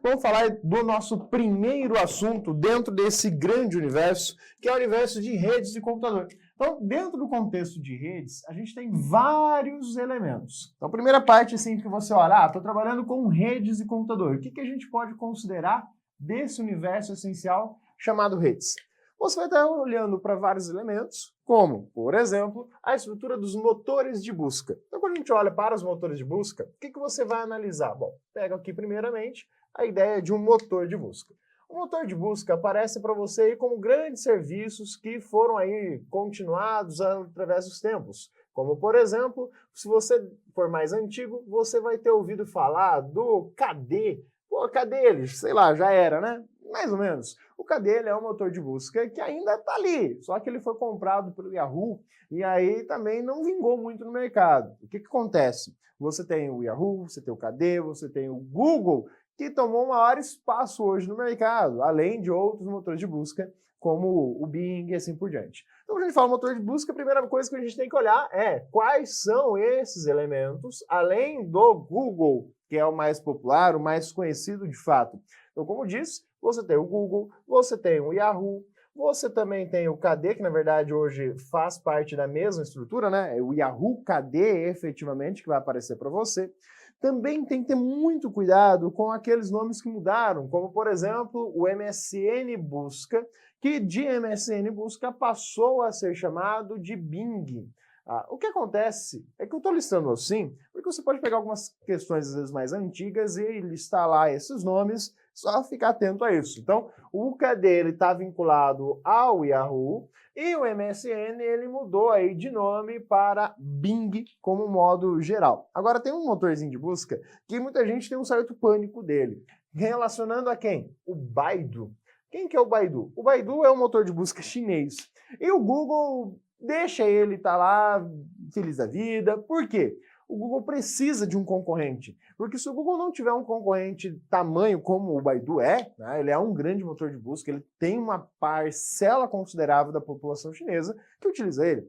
vamos falar do nosso primeiro assunto dentro desse grande universo, que é o universo de redes de computador. Então, dentro do contexto de redes, a gente tem vários elementos. Então, a primeira parte, assim, que você olha, estou trabalhando com redes de computador. O que a gente pode considerar desse universo essencial chamado redes? Você vai estar olhando para vários elementos, como, por exemplo, a estrutura dos motores de busca. Então, quando a gente olha para os motores de busca, o que você vai analisar? Bom, pega aqui primeiramente a ideia de um motor de busca. O motor de busca aparece para você aí como grandes serviços que foram aí continuados através dos tempos. Como, por exemplo, se você for mais antigo, você vai ter ouvido falar do KD. Pô, cadê ele? Sei lá, já era, né? Mais ou menos. O KD ele é um motor de busca que ainda está ali, só que ele foi comprado pelo Yahoo e aí também não vingou muito no mercado. O que acontece? Você tem o Yahoo, você tem o KD, você tem o Google, que tomou maior espaço hoje no mercado, além de outros motores de busca, como o Bing e assim por diante. Então, quando a gente fala motor de busca, a primeira coisa que a gente tem que olhar é quais são esses elementos, além do Google, que é o mais popular, o mais conhecido de fato. Então, como eu disse, você tem o Google, você tem o Yahoo, você também tem o KD, que na verdade hoje faz parte da mesma estrutura, né? É o Yahoo KD, efetivamente, que vai aparecer para você. Também tem que ter muito cuidado com aqueles nomes que mudaram, como, por exemplo, o MSN Busca, que de MSN Busca passou a ser chamado de Bing. O que acontece é que eu estou listando assim, porque você pode pegar algumas questões, às vezes, mais antigas e listar lá esses nomes, só ficar atento a isso. Então, o KD está vinculado ao Yahoo e o MSN ele mudou aí de nome para Bing como modo geral. Agora, tem um motorzinho de busca que muita gente tem um certo pânico dele. Relacionando a quem? O Baidu. Quem que é o Baidu? O Baidu é um motor de busca chinês. E o Google deixa ele estar lá feliz da vida. Por quê? O Google precisa de um concorrente. Porque se o Google não tiver um concorrente tamanho como o Baidu é, né, ele é um grande motor de busca, ele tem uma parcela considerável da população chinesa que utiliza ele.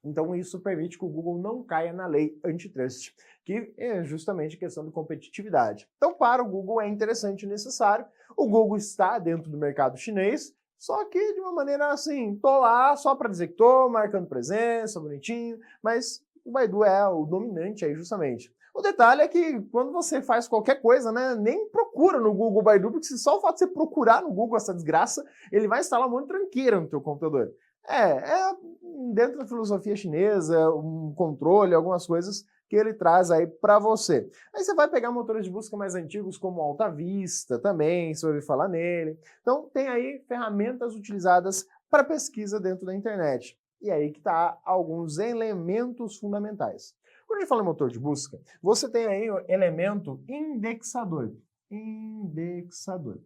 Então isso permite que o Google não caia na lei antitrust, que é justamente questão de competitividade. Então para o Google é interessante e necessário. O Google está dentro do mercado chinês, só que de uma maneira assim, tô lá só para dizer que tô, marcando presença, bonitinho, mas o Baidu é o dominante aí justamente. O detalhe é que quando você faz qualquer coisa, né, nem procura no Google Baidu, porque só o fato de você procurar no Google essa desgraça, ele vai instalar um monte de tranqueira no teu computador. Dentro da filosofia chinesa, um controle, algumas coisas que ele traz aí para você. Aí você vai pegar motores de busca mais antigos como o Alta Vista também, você vai ouvir falar nele. Então tem aí ferramentas utilizadas para pesquisa dentro da internet. E aí que está alguns elementos fundamentais. Quando a gente fala em motor de busca, você tem aí o elemento indexador. Indexador.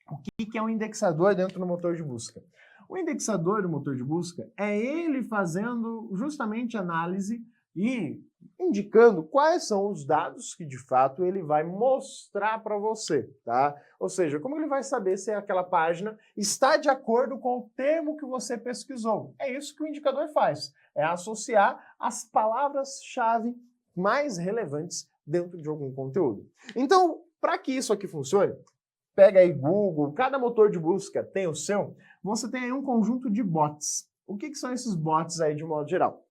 O que é um indexador dentro do motor de busca? O indexador do motor de busca é ele fazendo justamente análise e indicando quais são os dados que de fato ele vai mostrar para você, tá? Ou seja, como ele vai saber se aquela página está de acordo com o termo que você pesquisou. É isso que o indicador faz, é associar as palavras-chave mais relevantes dentro de algum conteúdo. Então, para que isso aqui funcione, pega aí Google, cada motor de busca tem o seu, você tem aí um conjunto de bots. O que são esses bots aí de modo geral?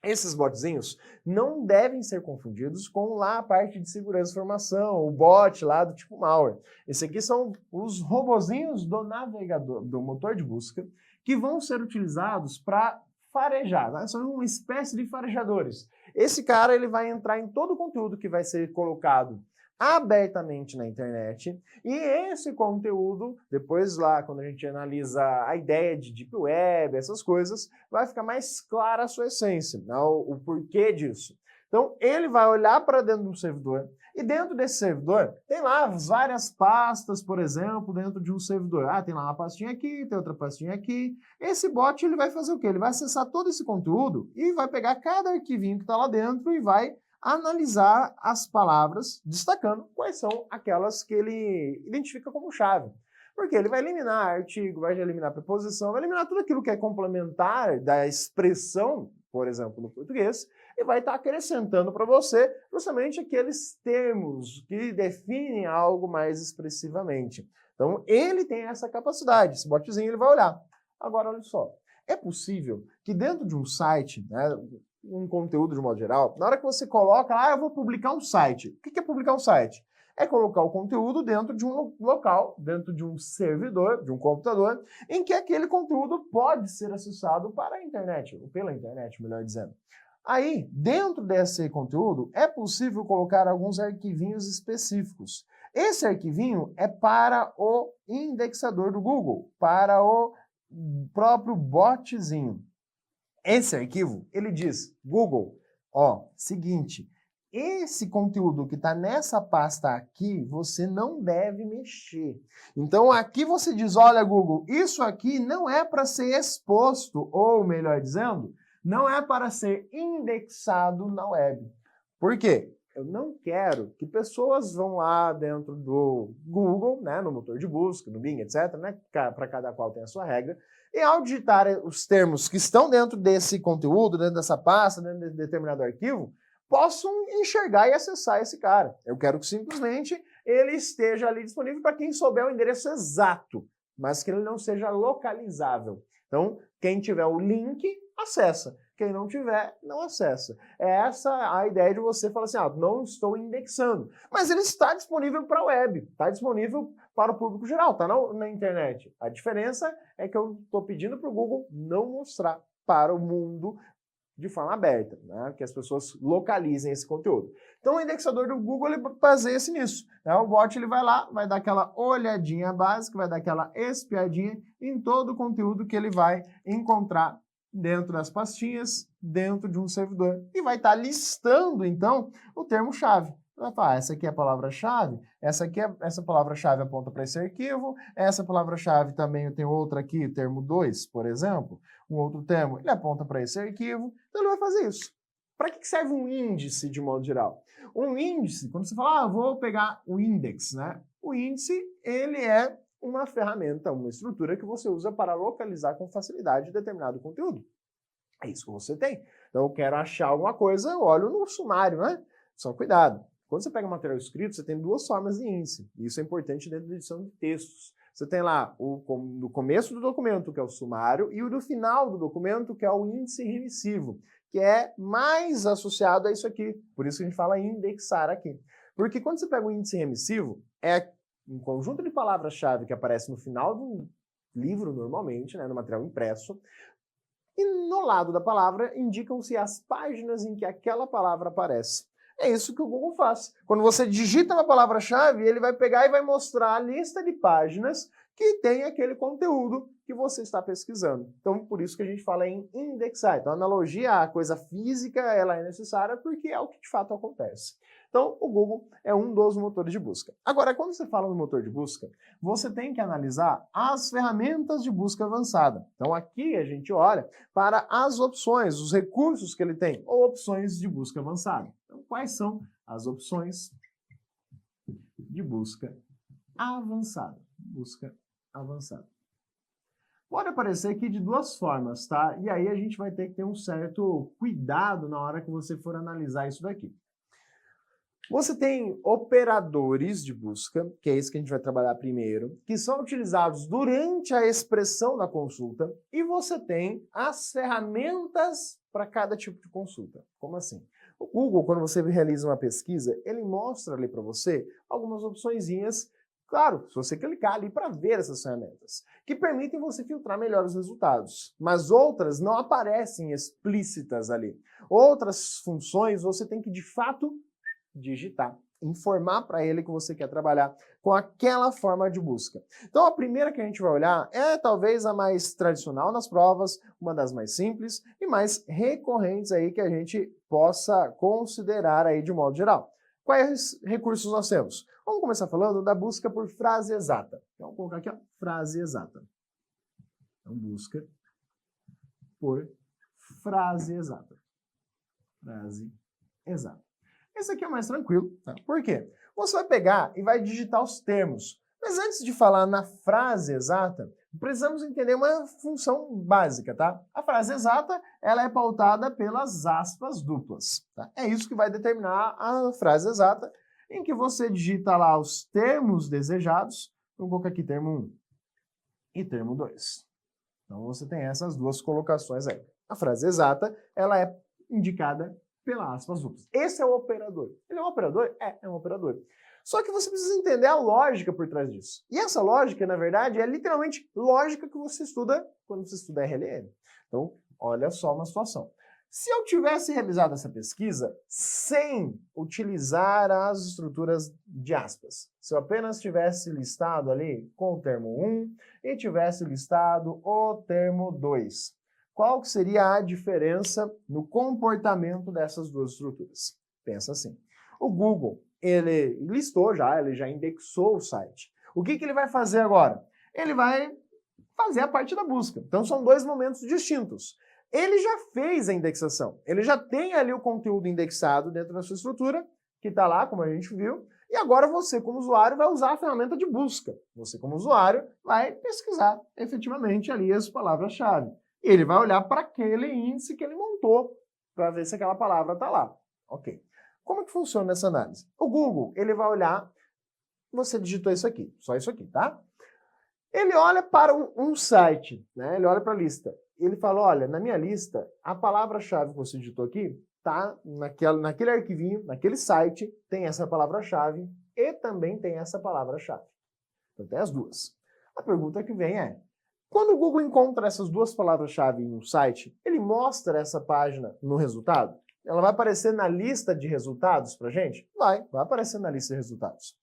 Esses botzinhos não devem ser confundidos com lá a parte de segurança de informação, o bot lá do tipo malware. Esse aqui são os robozinhos do navegador, do motor de busca, que vão ser utilizados para farejar, né? São uma espécie de farejadores. Esse cara ele vai entrar em todo o conteúdo que vai ser colocado abertamente na internet, e esse conteúdo, depois lá, quando a gente analisa a ideia de Deep Web, essas coisas, vai ficar mais clara a sua essência, né? O porquê disso. Então, ele vai olhar para dentro de um servidor, e dentro desse servidor, tem lá várias pastas, por exemplo, dentro de um servidor. Tem lá uma pastinha aqui, tem outra pastinha aqui. Esse bot, ele vai fazer o quê? Ele vai acessar todo esse conteúdo e vai pegar cada arquivinho que está lá dentro e vai analisar as palavras, destacando quais são aquelas que ele identifica como chave. Porque ele vai eliminar artigo, vai eliminar preposição, vai eliminar tudo aquilo que é complementar da expressão por exemplo, no português, e vai estar acrescentando para você justamente aqueles termos que definem algo mais expressivamente. Então, ele tem essa capacidade, esse botzinho ele vai olhar. Agora, olha só, é possível que dentro de um site, né, um conteúdo de modo geral, na hora que você coloca, eu vou publicar um site. O que é publicar um site? É colocar o conteúdo dentro de um local, dentro de um servidor, de um computador, em que aquele conteúdo pode ser acessado para a internet, ou pela internet, melhor dizendo. Aí, dentro desse conteúdo, é possível colocar alguns arquivinhos específicos. Esse arquivinho é para o indexador do Google, para o próprio botzinho. Esse arquivo, ele diz, Google, seguinte, esse conteúdo que está nessa pasta aqui, você não deve mexer. Então aqui você diz, olha Google, isso aqui não é para ser exposto, ou melhor dizendo, não é para ser indexado na web. Por quê? Eu não quero que pessoas vão lá dentro do Google, né, no motor de busca, no Bing, etc., né, para cada qual tem a sua regra, e ao digitar os termos que estão dentro desse conteúdo, dentro dessa pasta, dentro de determinado arquivo, possam enxergar e acessar esse cara. Eu quero que simplesmente ele esteja ali disponível para quem souber o endereço exato, mas que ele não seja localizável. Então, quem tiver o link, acessa. Quem não tiver, não acessa. É essa a ideia de você falar assim, não estou indexando. Mas ele está disponível para a web, está disponível para o público geral, está na internet. A diferença é que eu estou pedindo para o Google não mostrar para o mundo de forma aberta, né? Que as pessoas localizem esse conteúdo. Então o indexador do Google ele baseia-se nisso. Né? O bot ele vai lá, vai dar aquela olhadinha básica, vai dar aquela espiadinha em todo o conteúdo que ele vai encontrar dentro das pastinhas, dentro de um servidor. E vai estar listando, então, o termo-chave. Vai falar, essa aqui é a palavra-chave, essa palavra-chave aponta para esse arquivo, essa palavra-chave também eu tenho outra aqui, termo 2, por exemplo, um outro termo, ele aponta para esse arquivo, então ele vai fazer isso. Para que serve um índice de modo geral? Um índice, quando você fala, vou pegar o index, né? O índice, ele é uma ferramenta, uma estrutura que você usa para localizar com facilidade determinado conteúdo. É isso que você tem. Então eu quero achar alguma coisa, eu olho no sumário, né? Só cuidado. Quando você pega material escrito, você tem duas formas de índice. Isso é importante dentro da edição de textos. Você tem lá no começo do documento, que é o sumário, e o do final do documento, que é o índice remissivo, que é mais associado a isso aqui. Por isso que a gente fala indexar aqui. Porque quando você pega o índice remissivo, é um conjunto de palavras-chave que aparece no final do livro, normalmente, né, no material impresso, e no lado da palavra indicam-se as páginas em que aquela palavra aparece. É isso que o Google faz. Quando você digita uma palavra-chave, ele vai pegar e vai mostrar a lista de páginas que tem aquele conteúdo que você está pesquisando. Então, por isso que a gente fala em indexar. Então, a analogia à coisa física, ela é necessária porque é o que de fato acontece. Então, o Google é um dos motores de busca. Agora, quando você fala no motor de busca, você tem que analisar as ferramentas de busca avançada. Então, aqui a gente olha para as opções, os recursos que ele tem, ou opções de busca avançada. Então, quais são as opções de busca avançada? Busca avançada. Pode aparecer aqui de duas formas, tá? E aí a gente vai ter que ter um certo cuidado na hora que você for analisar isso daqui. Você tem operadores de busca, que é isso que a gente vai trabalhar primeiro, que são utilizados durante a expressão da consulta, e você tem as ferramentas para cada tipo de consulta. Como assim? O Google, quando você realiza uma pesquisa, ele mostra ali para você algumas opçõezinhas, claro, se você clicar ali para ver essas ferramentas, que permitem você filtrar melhor os resultados. Mas outras não aparecem explícitas ali. Outras funções você tem que, de fato, digitar, informar para ele que você quer trabalhar com aquela forma de busca. Então a primeira que a gente vai olhar é talvez a mais tradicional nas provas, uma das mais simples e mais recorrentes aí que a gente possa considerar aí de modo geral. Quais recursos nós temos? Vamos começar falando da busca por frase exata. Então vou colocar aqui, frase exata. Então busca por frase exata. Frase exata. Esse aqui é mais tranquilo, tá? Por quê? Você vai pegar e vai digitar os termos. Mas antes de falar na frase exata, precisamos entender uma função básica, tá? A frase exata, ela é pautada pelas aspas duplas, tá? É isso que vai determinar a frase exata, em que você digita lá os termos desejados. Vou colocar aqui termo 1 e termo 2. Então você tem essas duas colocações aí. A frase exata, ela é indicada pelas aspas duplas. Esse é o operador. Ele é um operador? É um operador. Só que você precisa entender a lógica por trás disso. E essa lógica, na verdade, é literalmente lógica que você estuda quando você estuda RLM. Então, olha só uma situação. Se eu tivesse realizado essa pesquisa sem utilizar as estruturas de aspas, se eu apenas tivesse listado ali com o termo 1 e tivesse listado o termo 2, qual que seria a diferença no comportamento dessas duas estruturas? Pensa assim. O Google, ele listou já, ele já indexou o site. O que ele vai fazer agora? Ele vai fazer a parte da busca. Então são dois momentos distintos. Ele já fez a indexação, ele já tem ali o conteúdo indexado dentro da sua estrutura, que está lá, como a gente viu, e agora você, como usuário, vai usar a ferramenta de busca. Você, como usuário, vai pesquisar efetivamente ali as palavras-chave. E ele vai olhar para aquele índice que ele montou, para ver se aquela palavra está lá. Ok. Como que funciona essa análise? O Google, ele vai olhar, você digitou isso aqui, só isso aqui, tá? Ele olha para um site, né? Ele olha para a lista. Ele fala, olha, na minha lista, a palavra-chave que você digitou aqui, tá naquele arquivinho, naquele site, tem essa palavra-chave e também tem essa palavra-chave. Então tem as duas. A pergunta que vem é, quando o Google encontra essas duas palavras-chave em um site, ele mostra essa página no resultado? Ela vai aparecer na lista de resultados pra gente? Vai aparecer na lista de resultados.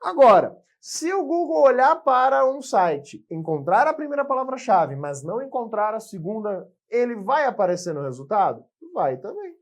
Agora, se o Google olhar para um site, encontrar a primeira palavra-chave, mas não encontrar a segunda, ele vai aparecer no resultado? Vai também.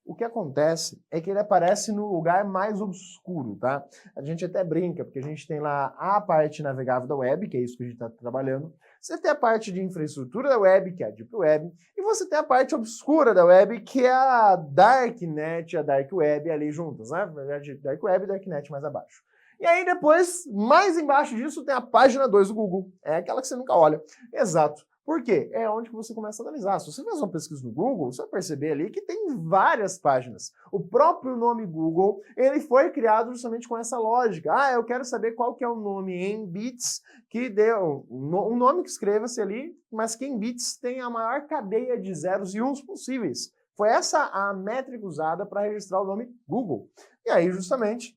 O que acontece é que ele aparece no lugar mais obscuro, tá? A gente até brinca, porque a gente tem lá a parte navegável da web, que é isso que a gente está trabalhando. Você tem a parte de infraestrutura da web, que é a Deep Web, e você tem a parte obscura da web, que é a Darknet e a Dark Web ali juntas, né? Na verdade, Dark Web e Darknet mais abaixo. E aí depois, mais embaixo disso, tem a página 2 do Google. É aquela que você nunca olha. Exato. Por quê? É onde que você começa a analisar. Se você faz uma pesquisa no Google, você vai perceber ali que tem várias páginas. O próprio nome Google, ele foi criado justamente com essa lógica. Ah, eu quero saber qual que é o nome em bits que deu, um nome que escreva-se ali, mas que em bits tem a maior cadeia de zeros e uns possíveis. Foi essa a métrica usada para registrar o nome Google. E aí, justamente,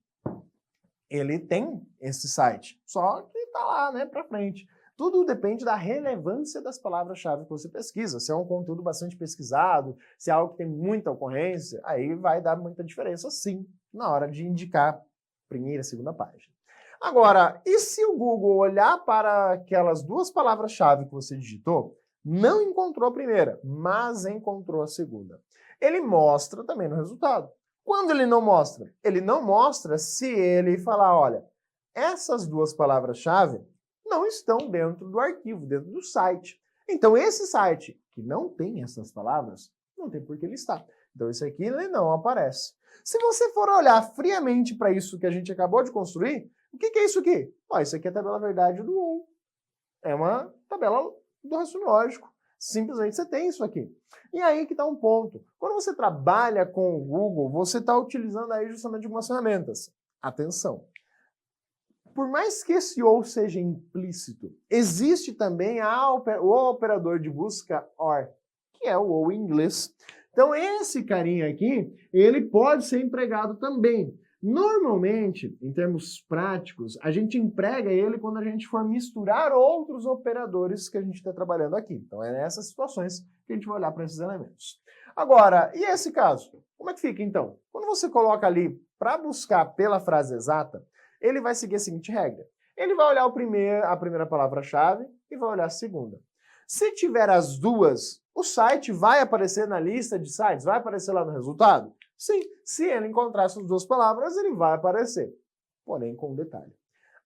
ele tem esse site, só que está lá, né, para frente. Tudo depende da relevância das palavras-chave que você pesquisa. Se é um conteúdo bastante pesquisado, se é algo que tem muita ocorrência, aí vai dar muita diferença, sim, na hora de indicar primeira e segunda página. Agora, e se o Google olhar para aquelas duas palavras-chave que você digitou, não encontrou a primeira, mas encontrou a segunda? Ele mostra também no resultado. Quando ele não mostra? Ele não mostra se ele falar, olha, essas duas palavras-chave não estão dentro do arquivo, dentro do site. Então, esse site que não tem essas palavras, não tem por que ele estar. Então, esse aqui ele não aparece. Se você for olhar friamente para isso que a gente acabou de construir, o que é isso aqui? Isso aqui é a tabela verdade do UOL. É uma tabela do raciocínio lógico. Simplesmente você tem isso aqui. E aí que está um ponto. Quando você trabalha com o Google, você está utilizando aí justamente algumas ferramentas. Atenção. Por mais que esse OR seja implícito, existe também o operador de busca OR, que é o OR em inglês. Então esse carinha aqui, ele pode ser empregado também. Normalmente, em termos práticos, a gente emprega ele quando a gente for misturar outros operadores que a gente está trabalhando aqui. Então é nessas situações que a gente vai olhar para esses elementos. Agora, e esse caso? Como é que fica então? Quando você coloca ali para buscar pela frase exata, ele vai seguir a seguinte regra. Ele vai olhar a primeira palavra-chave e vai olhar a segunda. Se tiver as duas, o site vai aparecer na lista de sites? Vai aparecer lá no resultado? Sim, se ele encontrar essas duas palavras, ele vai aparecer. Porém, com um detalhe.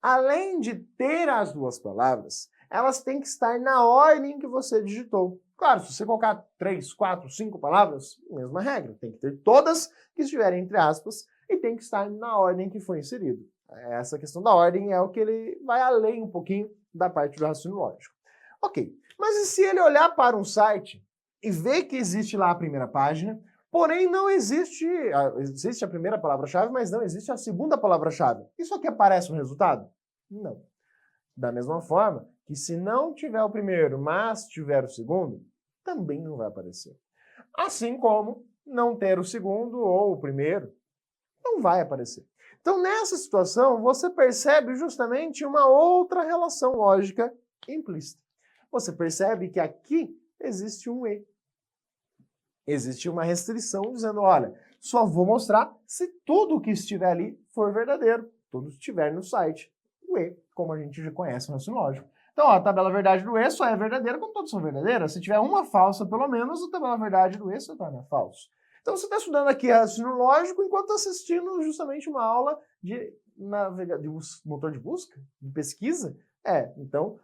Além de ter as duas palavras, elas têm que estar na ordem que você digitou. Claro, se você colocar 3, 4, 5 palavras, mesma regra. Tem que ter todas que estiverem entre aspas e tem que estar na ordem que foi inserido. essa questão da ordem é o que ele vai além um pouquinho da parte do raciocínio lógico. Ok, mas e se ele olhar para um site e ver que existe lá a primeira página, porém não existe a primeira palavra-chave, mas não existe a segunda palavra-chave? Isso aqui aparece no resultado? Não. Da mesma forma que se não tiver o primeiro, mas tiver o segundo, também não vai aparecer. Assim como não ter o segundo ou o primeiro, não vai aparecer. Então, nessa situação, você percebe justamente uma outra relação lógica implícita. Você percebe que aqui existe um E. Existe uma restrição dizendo, olha, só vou mostrar se tudo que estiver ali for verdadeiro, tudo que estiver no site. O E, como a gente já conhece no raciocínio lógico. Então, ó, a tabela verdade do E só é verdadeira quando todas são verdadeiras. Se tiver uma falsa, pelo menos, a tabela verdade do E se torna falso. Então, você está estudando aqui raciocínio lógico enquanto está assistindo justamente uma aula de motor de busca, de pesquisa. Então,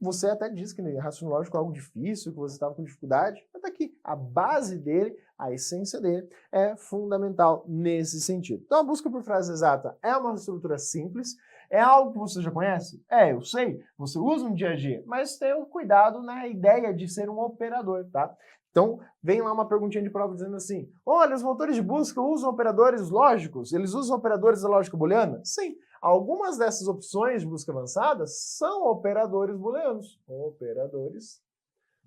você até diz que raciocínio lógico é algo difícil, que você estava com dificuldade, mas tá aqui, a base dele, a essência dele, é fundamental nesse sentido. Então, a busca por frase exata é uma estrutura simples, é algo que você já conhece? Eu sei, você usa no dia a dia, mas tenha cuidado na ideia de ser um operador, tá? Então, vem lá uma perguntinha de prova dizendo assim, olha, os motores de busca usam operadores lógicos? Eles usam operadores da lógica booleana? Sim. Algumas dessas opções de busca avançada são operadores booleanos. Operadores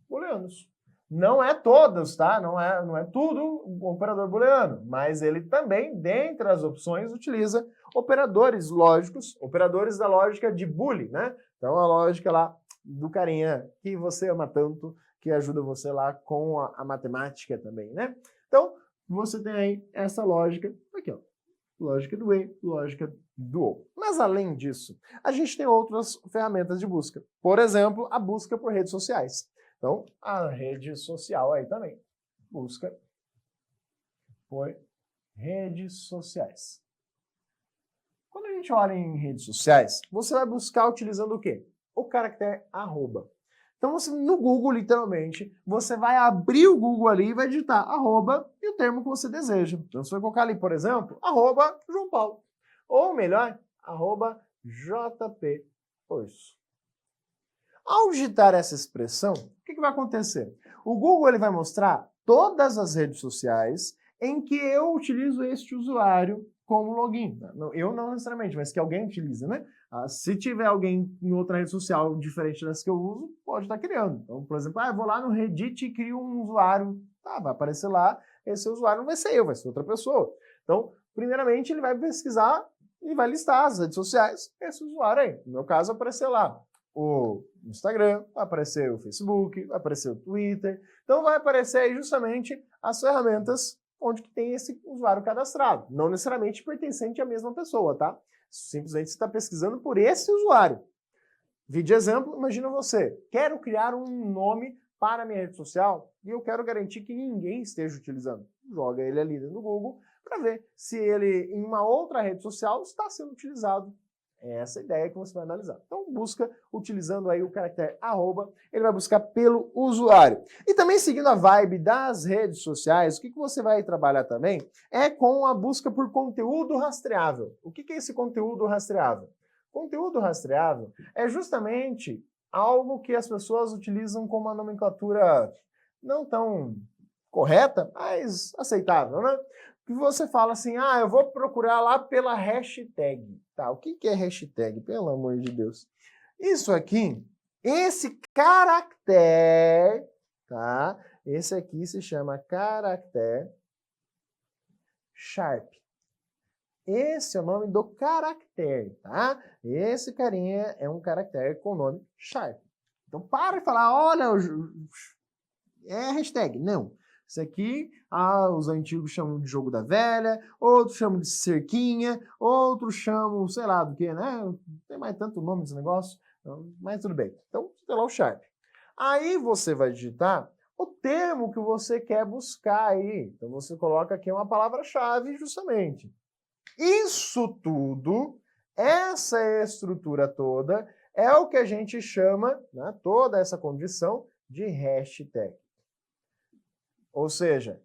booleanos. Não é todos, tá? Não é tudo operador booleano, mas ele também, dentre as opções, utiliza operadores lógicos, operadores da lógica de Boole, né? Então, a lógica lá do carinha que você ama tanto, que ajuda você lá com a matemática também, né? Então, você tem aí essa lógica aqui, ó. Lógica do E, lógica do OU. Mas, além disso, a gente tem outras ferramentas de busca. Por exemplo, a busca por redes sociais. Então, a rede social aí também. Busca por redes sociais. Quando a gente olha em redes sociais, você vai buscar utilizando o quê? O caractere arroba. Então, no Google, literalmente, você vai abrir o Google ali e vai digitar arroba e o termo que você deseja. Então, você vai colocar ali, por exemplo, arroba João Paulo. Ou melhor, arroba JP Urso. Ao digitar essa expressão, o que vai acontecer? O Google ele vai mostrar todas as redes sociais em que eu utilizo este usuário como login. Eu não necessariamente, mas que alguém utiliza, né? Se tiver alguém em outra rede social diferente das que eu uso, pode estar criando. Então, por exemplo, eu vou lá no Reddit e crio um usuário. Vai aparecer lá, esse usuário não vai ser eu, vai ser outra pessoa. Então, primeiramente, ele vai pesquisar e vai listar as redes sociais, esse usuário aí. No meu caso, aparecer lá o Instagram, vai aparecer o Facebook, vai aparecer o Twitter. Então, vai aparecer aí justamente as ferramentas onde que tem esse usuário cadastrado. Não necessariamente pertencente à mesma pessoa, tá? Simplesmente você está pesquisando por esse usuário. Vídeo exemplo, imagina você, quero criar um nome para a minha rede social e eu quero garantir que ninguém esteja utilizando. Joga ele ali no Google para ver se ele em uma outra rede social está sendo utilizado. É essa a ideia que você vai analisar. Então busca utilizando aí o caractere arroba, ele vai buscar pelo usuário. E também seguindo a vibe das redes sociais, o que você vai trabalhar também é com a busca por conteúdo rastreável. O que é esse conteúdo rastreável? Conteúdo rastreável é justamente algo que as pessoas utilizam com uma nomenclatura não tão correta, mas aceitável, né? Que você fala assim, eu vou procurar lá pela hashtag. Tá, o que é hashtag? Pelo amor de Deus. Isso aqui, esse caractere, tá? Esse aqui se chama caractere sharp. Esse é o nome do caractere, tá? Esse carinha é um caractere com o nome sharp. Então, para de falar, olha, é hashtag. Não. Isso aqui, os antigos chamam de jogo da velha, outros chamam de cerquinha, outros chamam, sei lá do que, né? Não tem mais tanto nome desse negócio, mas tudo bem. Então, tem lá o sharp. Aí você vai digitar o termo que você quer buscar aí. Então, você coloca aqui uma palavra-chave justamente. Isso tudo, essa estrutura toda, é o que a gente chama, né, toda essa condição de hashtag. Ou seja,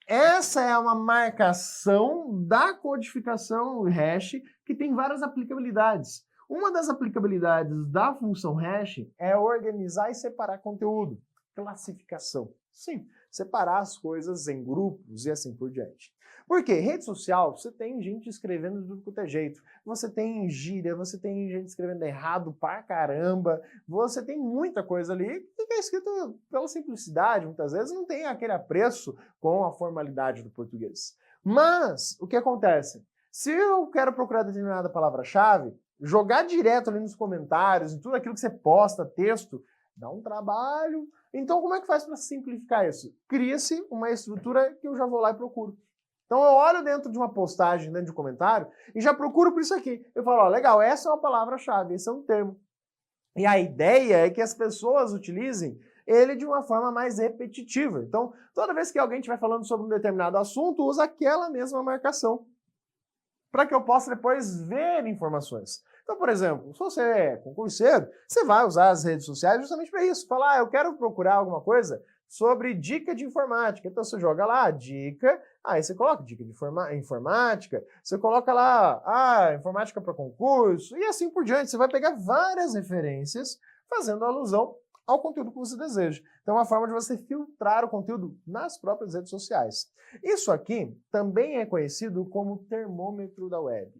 Essa é uma marcação da codificação hash que tem várias aplicabilidades. Uma das aplicabilidades da função hash é organizar e separar conteúdo. Classificação. Sim, separar as coisas em grupos e assim por diante. Por quê? Rede social, você tem gente escrevendo de tudo quanto é jeito. Você tem gíria, você tem gente escrevendo errado pra caramba. Você tem muita coisa ali que é escrita pela simplicidade, muitas vezes não tem aquele apreço com a formalidade do português. Mas, o que acontece? Se eu quero procurar determinada palavra-chave, jogar direto ali nos comentários, em tudo aquilo que você posta, texto, dá um trabalho. Então, como é que faz para simplificar isso? Cria-se uma estrutura que eu já vou lá e procuro. Então, eu olho dentro de uma postagem, dentro de um comentário, e já procuro por isso aqui. Eu falo, ó, legal, essa é uma palavra-chave, esse é um termo. E a ideia é que as pessoas utilizem ele de uma forma mais repetitiva. Então, toda vez que alguém estiver falando sobre um determinado assunto, usa aquela mesma marcação, para que eu possa depois ver informações. Então, por exemplo, se você é concurseiro, você vai usar as redes sociais justamente para isso. Falar, eu quero procurar alguma coisa sobre dica de informática. Então, você joga lá, dica, aí você coloca dica de informática, você coloca lá, informática para concurso, e assim por diante. Você vai pegar várias referências fazendo alusão ao conteúdo que você deseja. Então, é uma forma de você filtrar o conteúdo nas próprias redes sociais. Isso aqui também é conhecido como termômetro da web.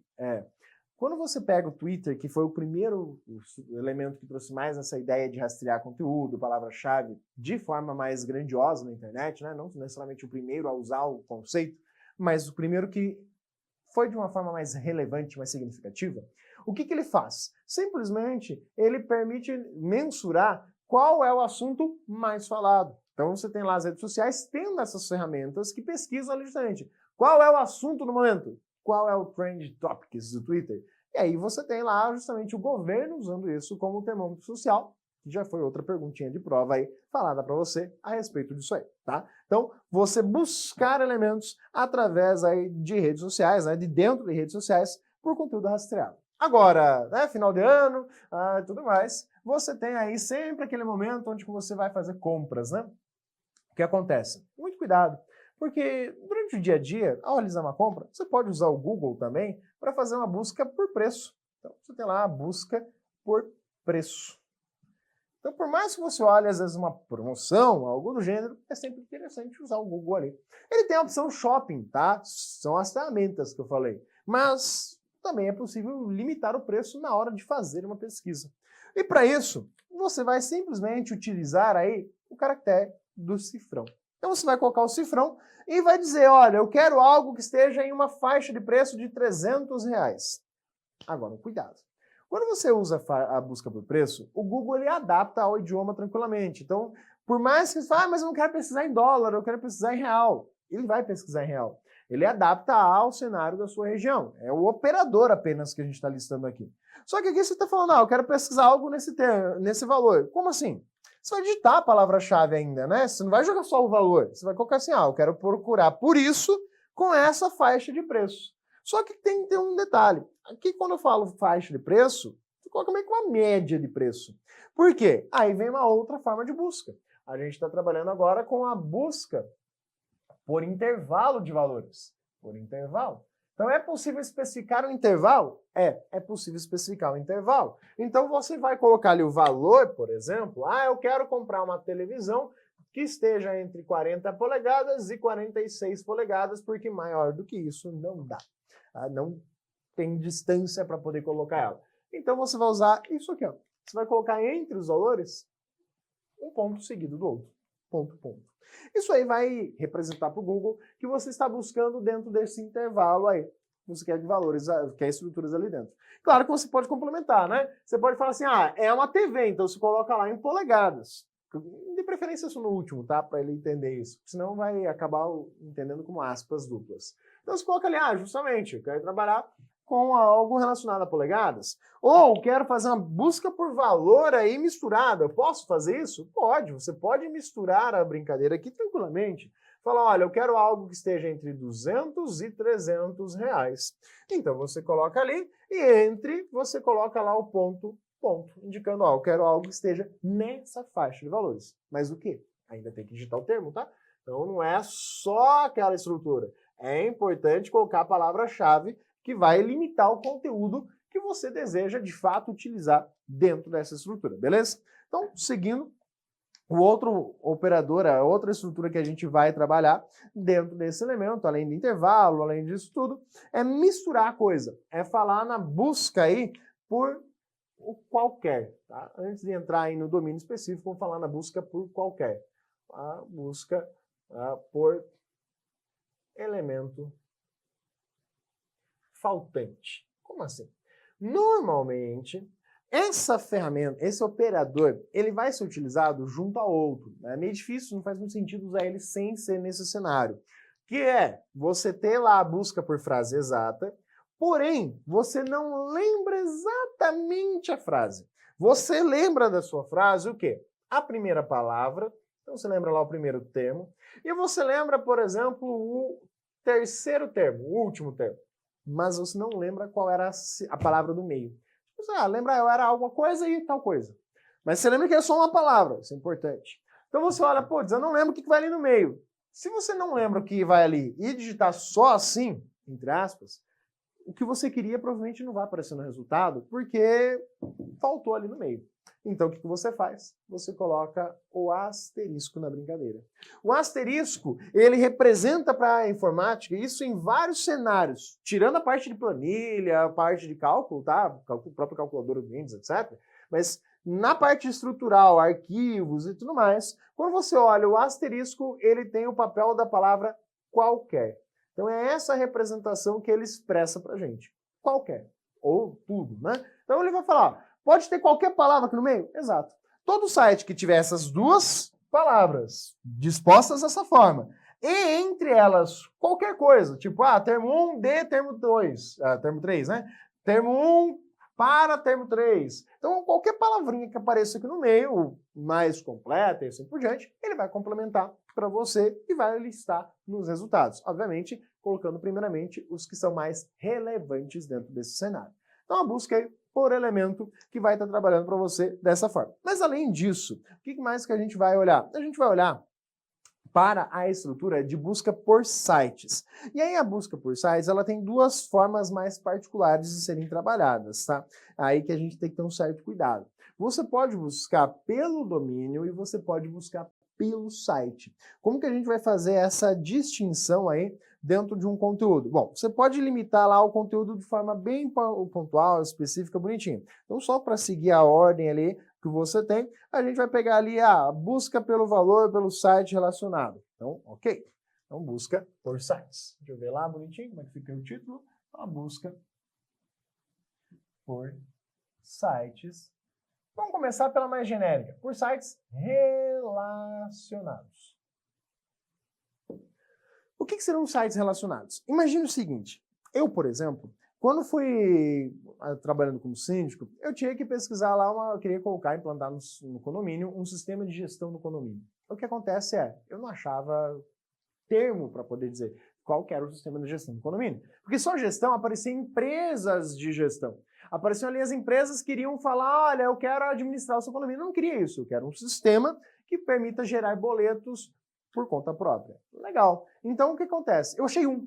Quando você pega o Twitter, que foi o primeiro elemento que trouxe mais essa ideia de rastrear conteúdo, palavra-chave, de forma mais grandiosa na internet, né? Não necessariamente o primeiro a usar o conceito, mas o primeiro que foi de uma forma mais relevante, mais significativa, o que ele faz? Simplesmente ele permite mensurar qual é o assunto mais falado. Então você tem lá as redes sociais tendo essas ferramentas que pesquisam ali justamente qual é o assunto do momento, qual é o Trend Topics do Twitter. E aí você tem lá justamente o governo usando isso como termômetro social, que já foi outra perguntinha de prova aí falada para você a respeito disso aí, tá? Então, você buscar elementos através aí de redes sociais, né, de dentro de redes sociais, por conteúdo rastreado. Agora, né, final de ano, tudo mais, você tem aí sempre aquele momento onde você vai fazer compras, né? O que acontece? Muito cuidado, porque durante o dia a dia, ao realizar uma compra, você pode usar o Google também para fazer uma busca por preço. Então, você tem lá a busca por preço. Então, por mais que você olhe, às vezes, uma promoção, algo do gênero, é sempre interessante usar o Google ali. Ele tem a opção shopping, tá? São as ferramentas que eu falei. Mas também é possível limitar o preço na hora de fazer uma pesquisa. E para isso, você vai simplesmente utilizar aí o caractere do cifrão. Então você vai colocar o cifrão e vai dizer, olha, eu quero algo que esteja em uma faixa de preço de R$300. Agora, cuidado. Quando você usa a busca por preço, o Google ele adapta ao idioma tranquilamente. Então, por mais que você fale, mas eu não quero pesquisar em dólar, eu quero pesquisar em real. Ele vai pesquisar em real. Ele adapta ao cenário da sua região. É o operador apenas que a gente está listando aqui. Só que aqui você está falando, eu quero pesquisar algo nesse valor. Como assim? Você vai digitar a palavra-chave ainda, né? Você não vai jogar só o valor. Você vai colocar assim, eu quero procurar por isso com essa faixa de preço. Só que tem que ter um detalhe. Aqui, quando eu falo faixa de preço, você coloca meio que uma média de preço. Por quê? Aí vem uma outra forma de busca. A gente está trabalhando agora com a busca por intervalo de valores. Por intervalo. Então, é possível especificar um intervalo? É possível especificar um intervalo. Então, você vai colocar ali o valor, por exemplo. Eu quero comprar uma televisão que esteja entre 40 polegadas e 46 polegadas, porque maior do que isso não dá. Não tem distância para poder colocar ela. Então, você vai usar isso aqui. Você vai colocar entre os valores um ponto seguido do outro. Ponto. Isso aí vai representar para o Google que você está buscando dentro desse intervalo aí. Você quer de valores, quer estruturas ali dentro. Claro que você pode complementar, né? Você pode falar assim, é uma TV, então você coloca lá em polegadas. De preferência isso no último, tá? Para ele entender isso. Senão vai acabar entendendo como aspas duplas. Então você coloca ali, justamente, eu quero trabalhar com algo relacionado a polegadas. Ou quero fazer uma busca por valor aí misturada. Eu posso fazer isso? Pode. Você pode misturar a brincadeira aqui tranquilamente. Fala, olha, eu quero algo que esteja entre 200 e 300 reais. Então você coloca ali e entre você coloca lá o ponto, indicando, eu quero algo que esteja nessa faixa de valores. Mas o quê? Ainda tem que digitar o termo, tá? Então não é só aquela estrutura. É importante colocar a palavra-chave que vai limitar o conteúdo que você deseja de fato utilizar dentro dessa estrutura, beleza? Então, seguindo, o outro operador, a outra estrutura que a gente vai trabalhar dentro desse elemento, além do intervalo, além disso tudo, é misturar a coisa, é falar na busca aí por o qualquer, tá? Antes de entrar aí no domínio específico, vamos falar na busca por qualquer. A busca por elemento faltante. Como assim? Normalmente, essa ferramenta, esse operador, ele vai ser utilizado junto a outro. É meio difícil, não faz muito sentido usar ele sem ser nesse cenário. Que é você ter lá a busca por frase exata, porém, você não lembra exatamente a frase. Você lembra da sua frase o quê? A primeira palavra, então você lembra lá o primeiro termo, e você lembra, por exemplo, o terceiro termo, o último termo. Mas você não lembra qual era a palavra do meio. Lembra, eu era alguma coisa e tal coisa. Mas você lembra que é só uma palavra, isso é importante. Então você olha, putz, eu não lembro o que vai ali no meio. Se você não lembra o que vai ali e digitar só assim, entre aspas, o que você queria provavelmente não vai aparecer no resultado, porque faltou ali no meio. Então o que você faz? Você coloca o asterisco na brincadeira. O asterisco, ele representa para a informática isso em vários cenários, tirando a parte de planilha, a parte de cálculo, tá? O próprio calculador do Windows, etc. Mas na parte estrutural, arquivos e tudo mais, quando você olha o asterisco, ele tem o papel da palavra qualquer. Então é essa representação que ele expressa pra gente. Qualquer. Ou tudo, né? Então ele vai falar, pode ter qualquer palavra aqui no meio? Exato. Todo site que tiver essas duas palavras dispostas dessa forma, e entre elas qualquer coisa, tipo, termo 1 de termo 2, termo 3, né? Termo 1 para termo 3. Então qualquer palavrinha que apareça aqui no meio, mais completa e assim por diante, ele vai complementar para você e vai listar nos resultados. Obviamente, colocando primeiramente os que são mais relevantes dentro desse cenário. Então a busca aí por elemento que vai estar trabalhando para você dessa forma. Mas além disso, o que mais que a gente vai olhar? A gente vai olhar para a estrutura de busca por sites. E aí a busca por sites, ela tem duas formas mais particulares de serem trabalhadas, tá? Aí que a gente tem que ter um certo cuidado. Você pode buscar pelo domínio e você pode buscar pelo site. Como que a gente vai fazer essa distinção aí dentro de um conteúdo? Bom, você pode limitar lá o conteúdo de forma bem pontual, específica, bonitinha. Então, só para seguir a ordem ali que você tem, a gente vai pegar ali a busca pelo valor, pelo site relacionado. Então, ok. Então, busca por sites. Deixa eu ver lá bonitinho como é que fica o título. A busca por sites. Vamos começar pela mais genérica, por sites relacionados. O que serão sites relacionados? Imagine o seguinte, eu, por exemplo, quando fui trabalhando como síndico, eu tinha que pesquisar lá, eu queria implantar no condomínio, um sistema de gestão do condomínio. O que acontece eu não achava termo para poder dizer qual que era o sistema de gestão do condomínio. Porque só gestão aparecia em empresas de gestão. Apareciam ali as empresas que queriam falar, olha, eu quero administrar o seu condomínio. Eu não queria isso, eu quero um sistema que permita gerar boletos por conta própria. Legal. Então, o que acontece? Eu achei um.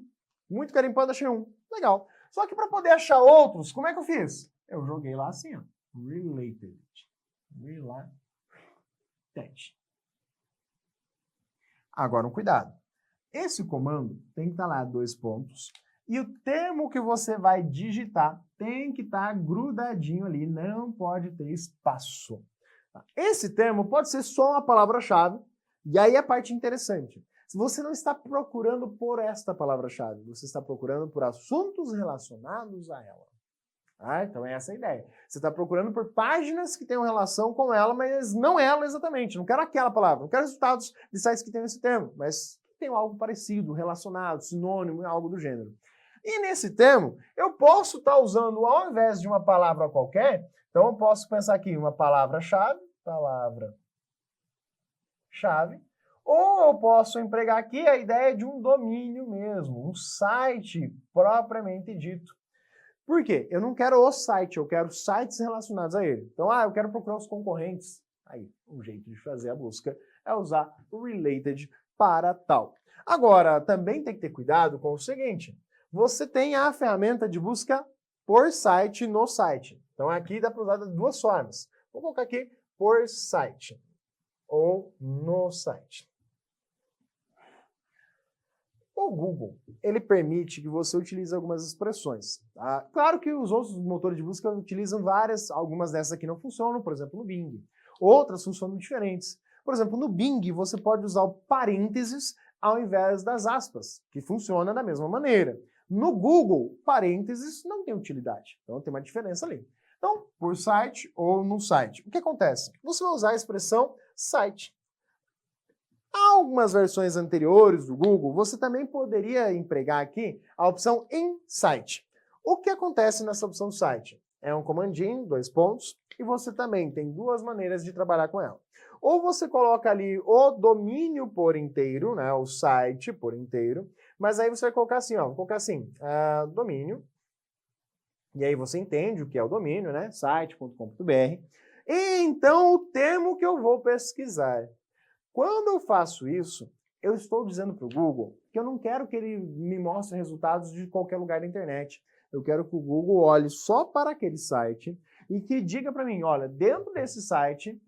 Muito carimpando, achei um. Legal. Só que para poder achar outros, como é que eu fiz? Eu joguei lá assim, ó. Related. Agora, um cuidado. Esse comando tem que estar lá 2 pontos. E o termo que você vai digitar tem que estar grudadinho ali, não pode ter espaço. Esse termo pode ser só uma palavra-chave, e aí a parte interessante. Se você não está procurando por esta palavra-chave, você está procurando por assuntos relacionados a ela. Então é essa a ideia. Você está procurando por páginas que tenham relação com ela, mas não ela exatamente. Não quero aquela palavra, não quero resultados de sites que tenham esse termo, mas que tenham algo parecido, relacionado, sinônimo, algo do gênero. E nesse termo, eu posso estar usando, ao invés de uma palavra qualquer, então eu posso pensar aqui uma palavra-chave, ou eu posso empregar aqui a ideia de um domínio mesmo, um site propriamente dito. Por quê? Eu não quero o site, eu quero sites relacionados a ele. Então, eu quero procurar os concorrentes. Aí, um jeito de fazer a busca é usar o related para tal. Agora, também tem que ter cuidado com o seguinte, você tem a ferramenta de busca por site no site. Então aqui dá para usar de duas formas. Vou colocar aqui por site ou no site. O Google, ele permite que você utilize algumas expressões. Tá? Claro que os outros motores de busca utilizam algumas dessas aqui não funcionam, por exemplo, no Bing. Outras funcionam diferentes. Por exemplo, no Bing, você pode usar o parênteses ao invés das aspas, que funciona da mesma maneira. No Google, parênteses não tem utilidade, então tem uma diferença ali. Então, por site ou no site. O que acontece? Você vai usar a expressão site. Há algumas versões anteriores do Google, você também poderia empregar aqui a opção em site. O que acontece nessa opção site? É um comandinho, 2 pontos, e você também tem duas maneiras de trabalhar com ela. Ou você coloca ali o domínio por inteiro, né, o site por inteiro, mas aí você vai colocar assim, ó, vou colocar assim, domínio, e aí você entende o que é o domínio, né, site.com.br, e então o termo que eu vou pesquisar. Quando eu faço isso, eu estou dizendo para o Google que eu não quero que ele me mostre resultados de qualquer lugar da internet. Eu quero que o Google olhe só para aquele site e que diga para mim, olha, dentro desse site,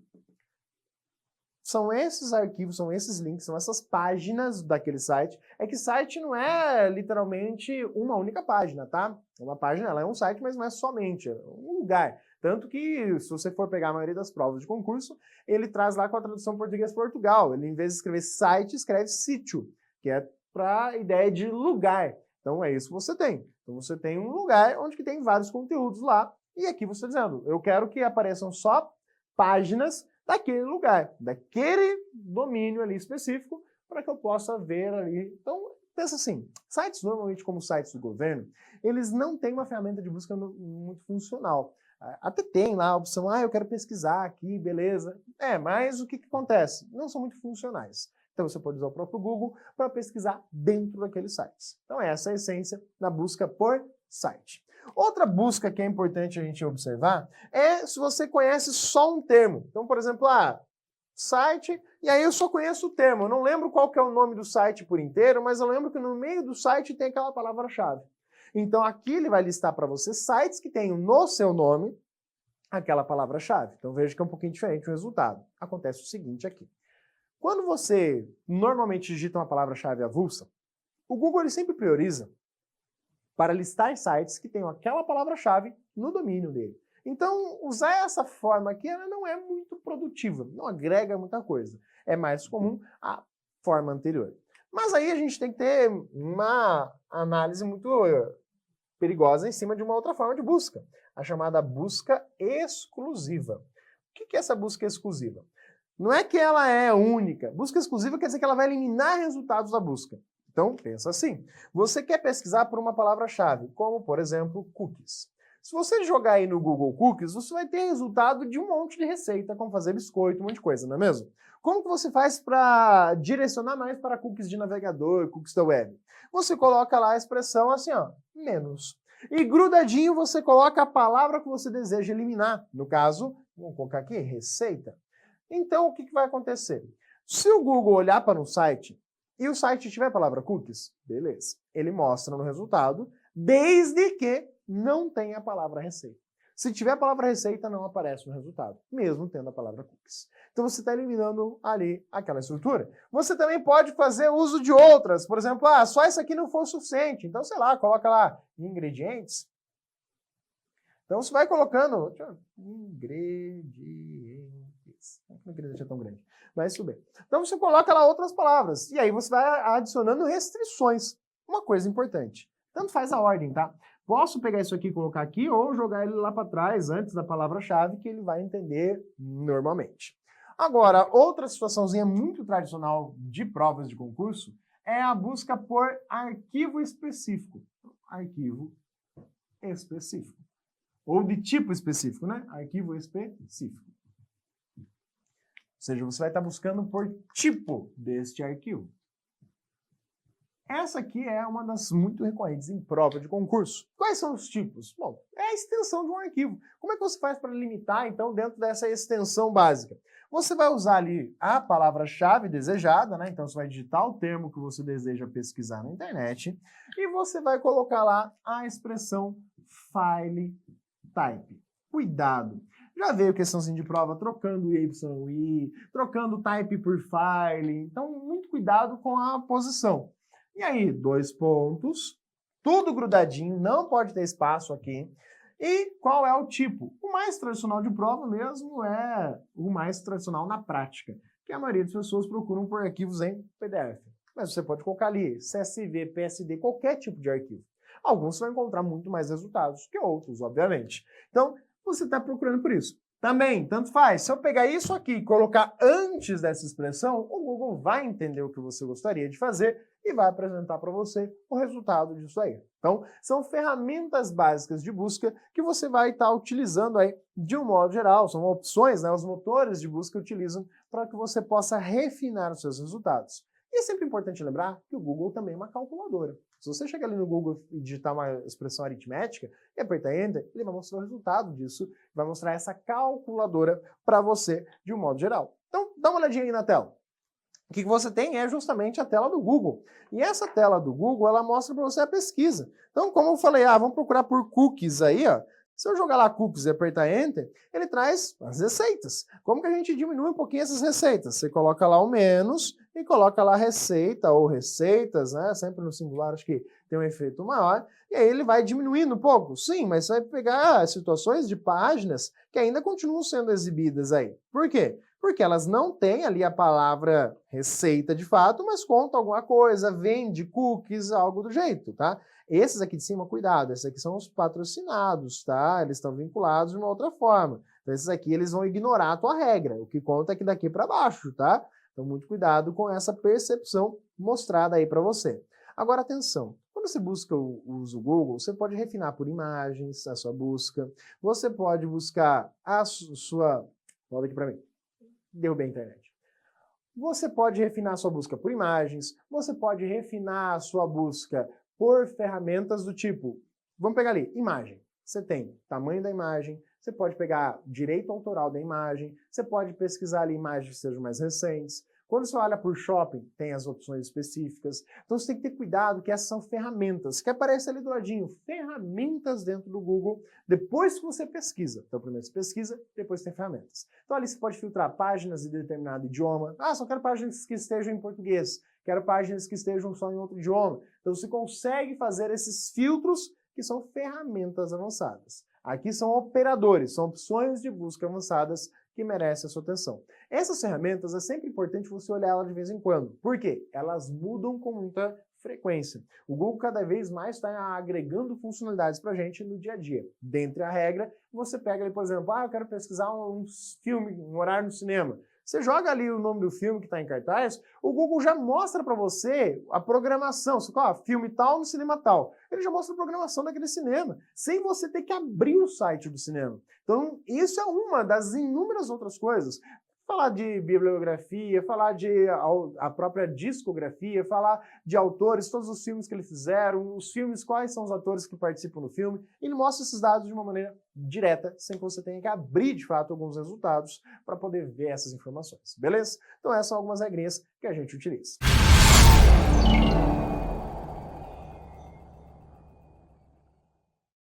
são esses arquivos, são esses links, são essas páginas daquele site. É que site não é literalmente uma única página, tá? Uma página, ela é um site, mas não é somente, é um lugar. Tanto que, se você for pegar a maioria das provas de concurso, ele traz lá com a tradução português-Portugal. Ele, em vez de escrever site, escreve sítio, que é para a ideia de lugar. Então, é isso que você tem. Então, você tem um lugar onde que tem vários conteúdos lá. E aqui você está dizendo, eu quero que apareçam só páginas daquele lugar, daquele domínio ali específico, para que eu possa ver ali. Então, pensa assim, sites normalmente como sites do governo, eles não têm uma ferramenta de busca muito funcional. Até tem lá a opção, eu quero pesquisar aqui, beleza. Mas o que acontece? Não são muito funcionais. Então você pode usar o próprio Google para pesquisar dentro daqueles sites. Então essa é a essência da busca por site. Outra busca que é importante a gente observar é se você conhece só um termo. Então, por exemplo, site, e aí eu só conheço o termo. Eu não lembro qual que é o nome do site por inteiro, mas eu lembro que no meio do site tem aquela palavra-chave. Então aqui ele vai listar para você sites que tenham no seu nome aquela palavra-chave. Então veja que é um pouquinho diferente o resultado. Acontece o seguinte aqui. Quando você normalmente digita uma palavra-chave avulsa, o Google ele sempre prioriza para listar sites que tenham aquela palavra-chave no domínio dele. Então, usar essa forma aqui ela não é muito produtiva, não agrega muita coisa. É mais comum a forma anterior. Mas aí a gente tem que ter uma análise muito perigosa em cima de uma outra forma de busca, a chamada busca exclusiva. O que é essa busca exclusiva? Não é que ela é única. Busca exclusiva quer dizer que ela vai eliminar resultados da busca. Então, pensa assim. Você quer pesquisar por uma palavra-chave, como, por exemplo, cookies. Se você jogar aí no Google Cookies, você vai ter resultado de um monte de receita, como fazer biscoito, um monte de coisa, não é mesmo? Como que você faz para direcionar mais para cookies de navegador, cookies da web? Você coloca lá a expressão assim, ó, menos. E grudadinho você coloca a palavra que você deseja eliminar. No caso, vamos colocar aqui, receita. Então, o que vai acontecer? Se o Google olhar para um site e o site tiver a palavra cookies, beleza. Ele mostra no resultado, desde que não tenha a palavra receita. Se tiver a palavra receita, não aparece no resultado, mesmo tendo a palavra cookies. Então você está eliminando ali aquela estrutura. Você também pode fazer uso de outras. Por exemplo, só isso aqui não for o suficiente. Então, sei lá, coloca lá ingredientes. Então você vai colocando ingredientes. Não queria deixar tão grande, mas tudo bem. Então você coloca lá outras palavras. E aí você vai adicionando restrições. Uma coisa importante. Tanto faz a ordem, tá? Posso pegar isso aqui e colocar aqui ou jogar ele lá para trás antes da palavra-chave que ele vai entender normalmente. Agora, outra situaçãozinha muito tradicional de provas de concurso é a busca por arquivo específico. Arquivo específico. Ou de tipo específico, né? Arquivo específico. Ou seja, você vai estar buscando por tipo deste arquivo. Essa aqui é uma das muito recorrentes em prova de concurso. Quais são os tipos? Bom, é a extensão de um arquivo. Como é que você faz para limitar, então, dentro dessa extensão básica? Você vai usar ali a palavra-chave desejada, né? Então você vai digitar o termo que você deseja pesquisar na internet e você vai colocar lá a expressão file type. Cuidado! Já veio questãozinha de prova trocando o Y, trocando type por file, então muito cuidado com a posição. E aí, 2 pontos, tudo grudadinho, não pode ter espaço aqui. E qual é o tipo? O mais tradicional de prova mesmo é o mais tradicional na prática, que a maioria das pessoas procuram por arquivos em PDF. Mas você pode colocar ali CSV, PSD, qualquer tipo de arquivo. Alguns você vai encontrar muito mais resultados que outros, obviamente. Então, você está procurando por isso. Também, tanto faz. Se eu pegar isso aqui e colocar antes dessa expressão, o Google vai entender o que você gostaria de fazer e vai apresentar para você o resultado disso aí. Então, são ferramentas básicas de busca que você vai estar utilizando aí de um modo geral. São opções, né? Os motores de busca utilizam para que você possa refinar os seus resultados. E é sempre importante lembrar que o Google também é uma calculadora. Se você chegar ali no Google e digitar uma expressão aritmética e apertar Enter, ele vai mostrar o resultado disso, vai mostrar essa calculadora para você de um modo geral. Então, dá uma olhadinha aí na tela. O que você tem é justamente a tela do Google. E essa tela do Google, ela mostra para você a pesquisa. Então, como eu falei, vamos procurar por cookies aí, ó. Se eu jogar lá cookies e apertar Enter, ele traz as receitas. Como que a gente diminui um pouquinho essas receitas? Você coloca lá o menos e coloca lá receita ou receitas, né? Sempre no singular, acho que tem um efeito maior. E aí ele vai diminuindo um pouco. Sim, mas você vai pegar situações de páginas que ainda continuam sendo exibidas aí. Por quê? Porque elas não têm ali a palavra receita de fato, mas conta alguma coisa, vende cookies, algo do jeito, tá? Esses aqui de cima, cuidado, esses aqui são os patrocinados, tá? Eles estão vinculados de uma outra forma. Então esses aqui eles vão ignorar a tua regra. O que conta é que daqui para baixo, tá? Então muito cuidado com essa percepção mostrada aí para você. Agora atenção, quando você busca usa o Google, você pode refinar por imagens a sua busca, você pode buscar a sua... Volta aqui para mim. Derrubei a internet. Você pode refinar a sua busca por imagens, você pode refinar a sua busca por ferramentas do tipo, vamos pegar ali, imagem. Você tem tamanho da imagem, você pode pegar direito autoral da imagem, você pode pesquisar ali imagens que sejam mais recentes. Quando você olha por shopping, tem as opções específicas. Então você tem que ter cuidado que essas são ferramentas, que aparece ali do ladinho, ferramentas dentro do Google, depois que você pesquisa. Então primeiro você pesquisa, depois tem ferramentas. Então ali você pode filtrar páginas de determinado idioma. Só quero páginas que estejam em português, quero páginas que estejam só em outro idioma. Então você consegue fazer esses filtros que são ferramentas avançadas. Aqui são operadores, são opções de busca avançadas que merecem a sua atenção. Essas ferramentas é sempre importante você olhar elas de vez em quando. Por quê? Elas mudam com muita frequência. O Google cada vez mais está agregando funcionalidades para a gente no dia a dia. Dentre a regra, você pega ali, por exemplo, eu quero pesquisar um filme, um horário no cinema. Você joga ali o nome do filme que está em cartaz, o Google já mostra para você a programação. Você fala, filme tal no cinema tal. Ele já mostra a programação daquele cinema, sem você ter que abrir o site do cinema. Então, isso é uma das inúmeras outras coisas. Falar de bibliografia, falar de a própria discografia, falar de autores, todos os filmes que eles fizeram, os filmes, quais são os atores que participam no filme. Ele mostra esses dados de uma maneira direta, sem que você tenha que abrir, de fato, alguns resultados para poder ver essas informações, beleza? Então essas são algumas regrinhas que a gente utiliza.